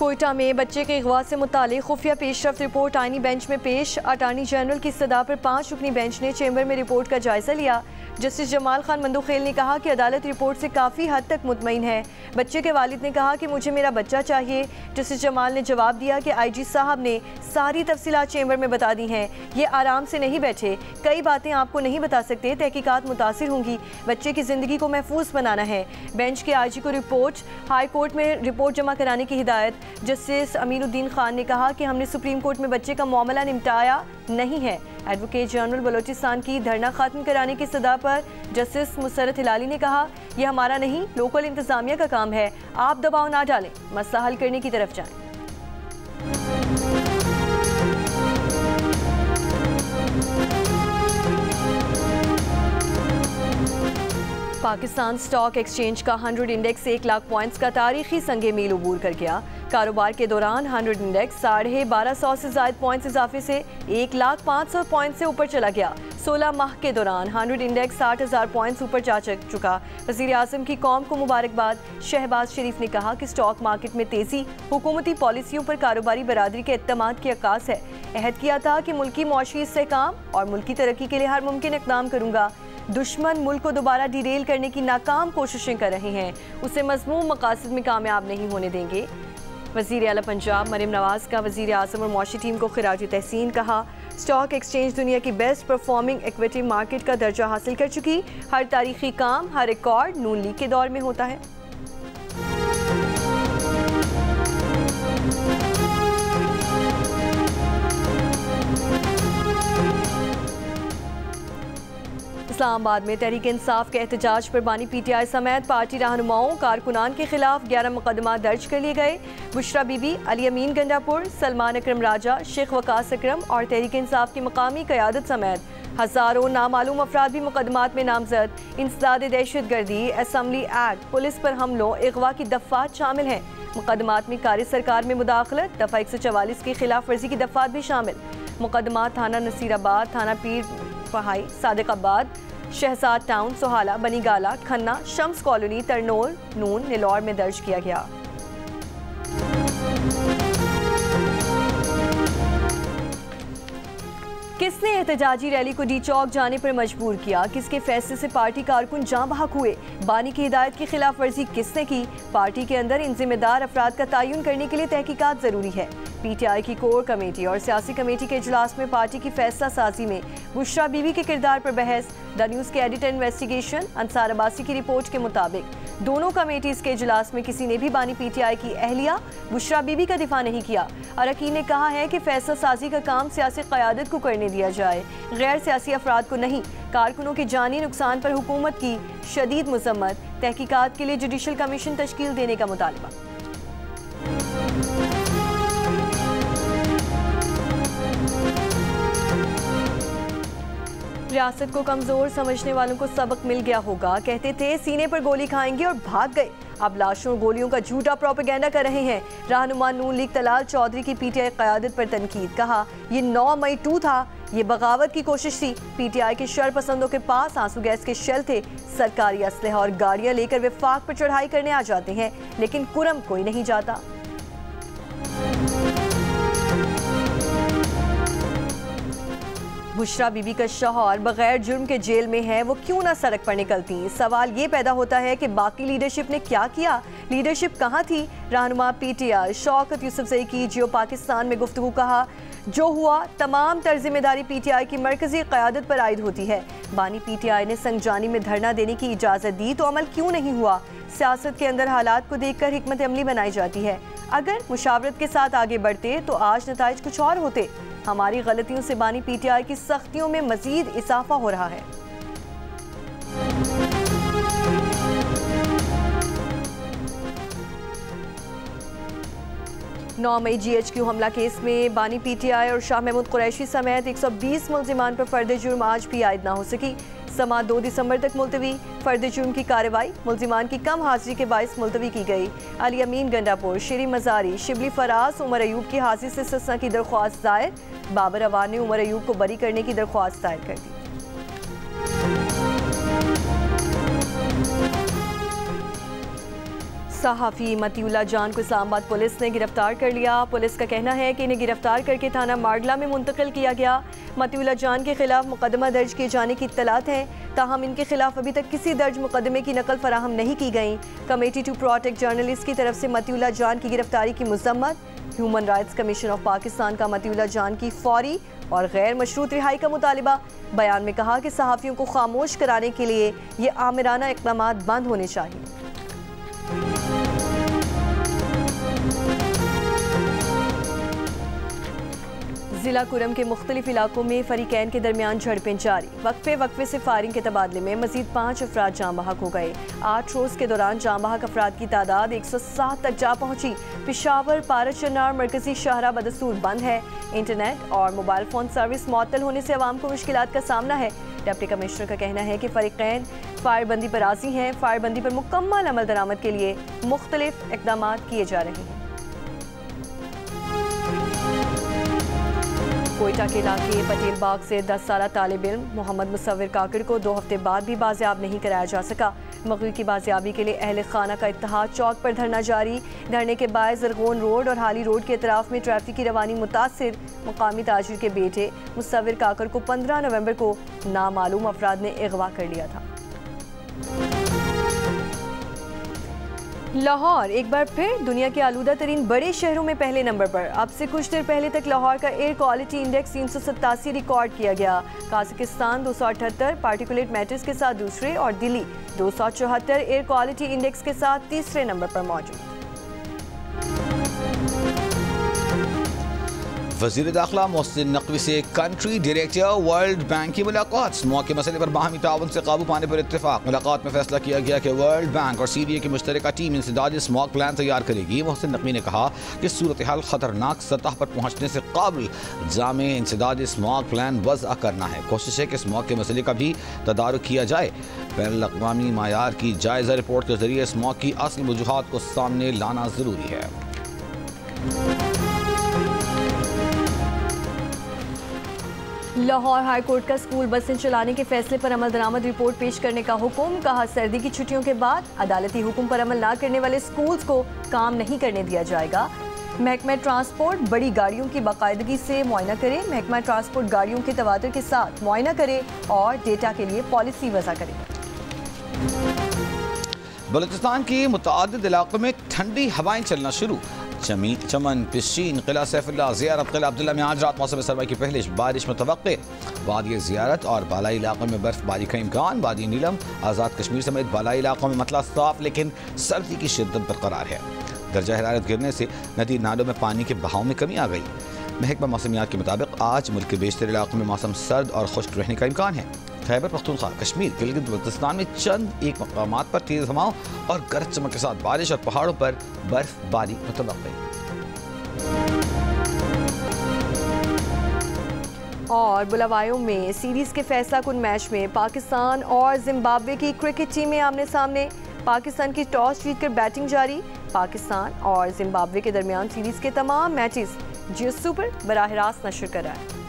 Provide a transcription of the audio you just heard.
कोयटा में बच्चे के अगवा से मुतालिक खुफिया पेशरफ्त रिपोर्ट आईनी बेंच में पेश। अटार्नी जनरल की सदा पर 5 रुकनी बेंच ने चैम्बर में रिपोर्ट का जायजा लिया। जस्टिस जमाल खान मंदुखेल ने कहा कि अदालत रिपोर्ट से काफ़ी हद तक मुतमईन है। बच्चे के वालिद ने कहा कि मुझे मेरा बच्चा चाहिए। जस्टिस जमाल ने जवाब दिया कि IG साहब ने सारी तफसीलात चैम्बर में बता दी हैं, ये आराम से नहीं बैठे, कई बातें आपको नहीं बता सकते, तहकीकात मुतासिर होंगी, बच्चे की ज़िंदगी को महफूज बनाना है। बेंच के IG को रिपोर्ट हाई कोर्ट में रिपोर्ट जमा कराने की हिदायत। जस्टिस अमीनुद्दीन खान ने कहा कि हमने सुप्रीम कोर्ट में बच्चे का मामला निपटाया नहीं है। एडवोकेट जनरल बलोचिस्तान की धरना खत्म कराने की सदा पर जस्टिस मुसरत हिलाली ने कहा, यह हमारा नहीं लोकल इंतजामिया का काम है, आप दबाव ना डालें, मसला हल करने की तरफ जाएं। पाकिस्तान स्टॉक एक्सचेंज का 100 इंडेक्स 1 लाख पॉइंट्स का तारीखी संगे मील उबूर कर गया। कारोबार के दौरान 100 इंडेक्स 1250 से ज़ायद पॉइंट्स इजाफे से 1,05,000 पॉइंट से ऊपर चला गया। 16 माह के दौरान 100 इंडेक्स 60,000 पॉइंट्स ऊपर जा चुका। वज़ीर आज़म की कौम को मुबारकबाद। शहबाज शरीफ ने कहा कि स्टॉक मार्केट में तेज़ी हुकूमती पॉलिसियों पर कारोबारी बरादरी के एतमाद की अक्कास है। अहद किया था कि मुल्की मौशी इस्तेहकाम और मुल्की तरक्की के लिए हर मुमकिन इक़दाम करूँगा। दुश्मन मुल्क को दोबारा डिरेल करने की नाकाम कोशिशें कर रहे हैं, उसे मज़मूम मकासद में कामयाब नहीं होने देंगे। वज़ीर आला पंजाब मरीम नवाज़ का वज़ीर आज़म और मौशी टीम को खिराज तहसीन। कहा, स्टॉक एक्सचेंज दुनिया की बेस्ट परफॉर्मिंग इक्विटी मार्केट का दर्जा हासिल कर चुकी। हर तारीखी काम, हर रिकॉर्ड नून लीग के दौर में होता है। इस्लामाबाद में तहरीक इंसाफ के एहतजाज पर बानी PTI समेत पार्टी रहनुमाओं कारकुनान के खिलाफ 11 मुकदमा दर्ज कर लिए गए। बुशरा बीबी, अली अमीन गंडापुर, सलमान अकरम राजा, शेख वकास अकरम और तहरीक इंसाफ की मकामी क़यादत समेत हज़ारों नामालूम अफराद भी मुकदमात में नामजद। इंसदाद दहशतगर्दी, असम्बली एक्ट, पुलिस पर हमलों, अगवा की दफ़ात शामिल हैं। मुकदमात में कारी सरकार में मुदाखलत, दफ़ा 144 की खिलाफ वर्जी की दफ़ात भी शामिल। मुकदमात थाना नसीराबाद, थाना पीर पहाई, सादिकाबाद, शहजाद टाउन, सोहाला, बनीगाला, खन्ना, शम्स कॉलोनी, तरनोल, नून, निलौर में दर्ज किया गया। किसने एहतजाजी रैली को डी चौक जाने पर मजबूर किया? किसके फैसले से पार्टी कारकुन जाँ बहक हुए? बानी की हिदायत की खिलाफ वर्जी किसने की? पार्टी के अंदर इन जिम्मेदार अफराद का तयन करने के लिए तहकीकात जरूरी है। PTI की कोर कमेटी और सियासी कमेटी के इजलास में पार्टी की फैसला साजी में बुशरा बीबी के किरदार पर बहस। द न्यूज़ के एडिटर इन्वेस्टिगेशन अंसार अब्बासी की रिपोर्ट के मुताबिक दोनों कमेटीज के इजलास में किसी ने भी बानी PTI की अहलिया बुशरा बीबी का दिफा नहीं किया। अरकान ने कहा है कि फैसला साजी का काम सियासी क़यादत को करने दिया जाए, गैर सियासी अफराद को नहीं। कारकुनों के जानी नुकसान पर हुकूमत की शदीद मजम्मत। तहकीकात के लिए जुडिशल कमीशन तश्कील देने का मुतालबा। रियासत को कमजोर समझने वालों को सबक मिल गया होगा। कहते थे सीने पर गोली खाएंगे और भाग गए, अब लाशों और गोलियों का झूठा प्रोपेगेंडा कर रहे हैं। रहनुमा नून लीग तलाल चौधरी की PTI क़यादत पर तनकीद। कहा, ये 9 मई 2 था, ये बगावत की कोशिश थी। PTI के शरपसंदों के पास आंसू गैस के शेल थे, सरकारी असलहा और गाड़ियां लेकर वफाक पर चढ़ाई करने आ जाते हैं, लेकिन कुरम कोई नहीं जाता। बुशरा बीबी का शौहर बगैर जुर्म के जेल में है, वो क्यों ना सड़क पर निकलती? सवाल ये पैदा होता है कि बाकी लीडरशिप ने क्या किया? लीडरशिप कहाँ थी? रहनुमा PTI शौकत यूसुफजई की जियो पाकिस्तान में गुफ्तगू। कहा, जो हुआ तमाम तर जिम्मेदारी PTI की मरकजी क़यादत पर आयद होती है। बानी PTI ने संगजानी में धरना देने की इजाज़त दी तो अमल क्यों नहीं हुआ? सियासत के अंदर हालात को देखकर हिकमत अमली बनाई जाती है। अगर मुशावरत के साथ आगे बढ़ते तो आज नताइज कुछ और होते। हमारी गलतियों से बानी PTI की सख्तियों में मजीद इजाफा हो रहा है। नौ मई GHQ हमला केस में बानी PTI और शाह महमूद कुरैशी समेत 120 मुल्जिमान पर फर्द जुर्म आज भी आयद ना हो सकी। समात 2 दिसंबर तक मुलतवी। फर्द जुर्म की कार्रवाई मुल्जिमान की कम हाजिरी के बायस मुलतवी की गई। अली अमीन गंडापुर, शेरी मजारी, शिबली फराज, उमर अयूब की हाजिरी से इस्तिस्ना की दरख्वास्त दायर। बाबर अवान ने उमर अयूब को बरी करने की दरख्वास्त दायर कर दी। सहाफ़ी मतीउल्लाह जान को इस्लामाबाद पुलिस ने गिरफ्तार कर लिया। पुलिस का कहना है कि इन्हें गिरफ्तार करके थाना माडला में मुंतकिल किया गया। मतीउल्लाह जान के खिलाफ मुकदमा दर्ज किए जाने की इत्तलात हैं, ताहम इनके खिलाफ अभी तक किसी दर्ज मुकदमे की नकल फराहम नहीं की गई। कमेटी टू प्रोटेक्ट जर्नलिस्ट की तरफ से मतीउल्लाह जान की गिरफ्तारी की मजम्मत। Human rights commission of Pakistan का मतीउल्लाह जान की फौरी और गैर मशरूत रिहाई का मुतालिबा। बयान में कहा कि सहाफ़ियों को खामोश कराने के लिए ये आमिराना इक़दाम बंद होने चाहिए। जिला कुरम के मुख्तलिफ इलाकों में फरीकैन के दरमियान झड़पें जारी। वक्फे से फायरिंग के तबादले में मजीद 5 अफराद जाँ बहक हो गए। 8 रोज़ के दौरान जाँ बहक अफराद की तादाद 107 तक जा पहुंची। पिशावर पारचनार मरकजी शाहरा बदस्तूर बंद है। इंटरनेट और मोबाइल फ़ोन सर्विस मुअत्तल होने से अवाम को मुश्किलात का सामना है। डिप्टी कमिश्नर का कहना है कि फरीकैन फायरबंदी पर राजी हैं। फायरबंदी पर मुकम्मल अमल दरामद के लिए मुख्तलिफ इक़दाम किए जा रहे हैं। कोयटा के इलाके पटेल बाग से 10 साला तालिब इल्म मोहम्मद मुसव्विर काकड़ को 2 हफ्ते बाद भी बाजियाब नहीं कराया जा सका। मगवी की बाजियाबी के लिए अहले खाना का इत्तेहाद चौक पर धरना जारी। धरने के बाद जरगोन रोड और हाली रोड के अतराफ में ट्रैफिक की रवानी मुतासिर। मुकामी ताजिर के बेटे मुसव्विर काकड़ को 15 नवंबर को नामालूम अफराद ने अगवा कर लिया था। लाहौर एक बार फिर दुनिया के आलूदा तरीन बड़े शहरों में पहले नंबर पर। अब से कुछ देर पहले तक लाहौर का एयर क्वालिटी इंडेक्स 387 रिकॉर्ड किया गया। काज़ाकिस्तान 278 पार्टिकुलेट मैटर्स के साथ दूसरे और दिल्ली 274 एयर क्वालिटी इंडेक्स के साथ तीसरे नंबर पर मौजूद। वज़ीर दाखिला मोहसिन नकवी से कंट्री डायरेक्टर वर्ल्ड बैंक की मुलाकात। स्मॉग के मसले पर बाहमी ताउन से काबू पाने पर इत्तेफाक। मुलाकात में फैसला किया गया कि वर्ल्ड बैंक और CDA की मुश्तरका टीम इंसदादी स्मॉग प्लान तैयार करेगी। मोहसिन नकवी ने कहा कि सूरत हाल खतरनाक सतह पर पहुँचने से काबिल जामे इंसदादी स्मॉग प्लान वज़अ करना है। कोशिश है कि स्मॉग के मसले का भी तदारुक किया जाए। बैनुल अक़वामी मायार की जायज़ा रिपोर्ट के जरिए स्मॉग की असली वजूहात को सामने लाना ज़रूरी है। लाहौर हाई कोर्ट का स्कूल बसें चलाने के फैसले पर अमल दरामद रिपोर्ट पेश करने का हुक्म। कहा सर्दी की छुट्टियों के बाद अदालती हुक्म पर अमल न करने वाले स्कूल्स को काम नहीं करने दिया जाएगा। महकमा ट्रांसपोर्ट बड़ी गाड़ियों की बाकायदगी से मुआयना करे। महकमा ट्रांसपोर्ट गाड़ियों के तवातर के साथ मुआयना करे और डेटा के लिए पॉलिसी वज़ा करे। बलूचिस्तान के मुतअद्दिद इलाकों में ठंडी हवाएं चलना शुरू। चमन, पिशीन, किला सैफुल्लाह, ज़ियारत, किला अब्दुल्ला में आज रात मौसम सरमा की पहले बारिश मुतवक्के। वादी ज़ियारत और बालाई इलाकों में बर्फबारी का इम्कान। वादी नीलम, आज़ाद कश्मीर समेत बालाई इलाकों में मतला साफ लेकिन सर्दी की शिद्दत बरकरार है। दर्जा हरारत गिरने से नदी नालों में पानी के बहाव में कमी आ गई। महकमा मौसमियात के मुताबिक आज मुल्क के बेशतर इलाकों में मौसम सर्द और खुश्क रहने का इम्कान है। खैबर पख्तूनख्वा, कश्मीर, गिलगित बल्तिस्तान में चंद एक मकामात पर तेज़ हवाओं और गरज चमक के साथ बारिश और पहाड़ों पर बर्फबारी मुतवक्के। और बुलावायों में सीरीज के फैसला कुन मैच में पाकिस्तान और जिम्बाब्वे की क्रिकेट टीमें आमने सामने। पाकिस्तान की टॉस जीतकर बैटिंग जारी। पाकिस्तान और जिम्बाब्वे के दरमियान सीरीज के तमाम मैचेस जियो सुपर बराह रास्त नशर कर रहा है।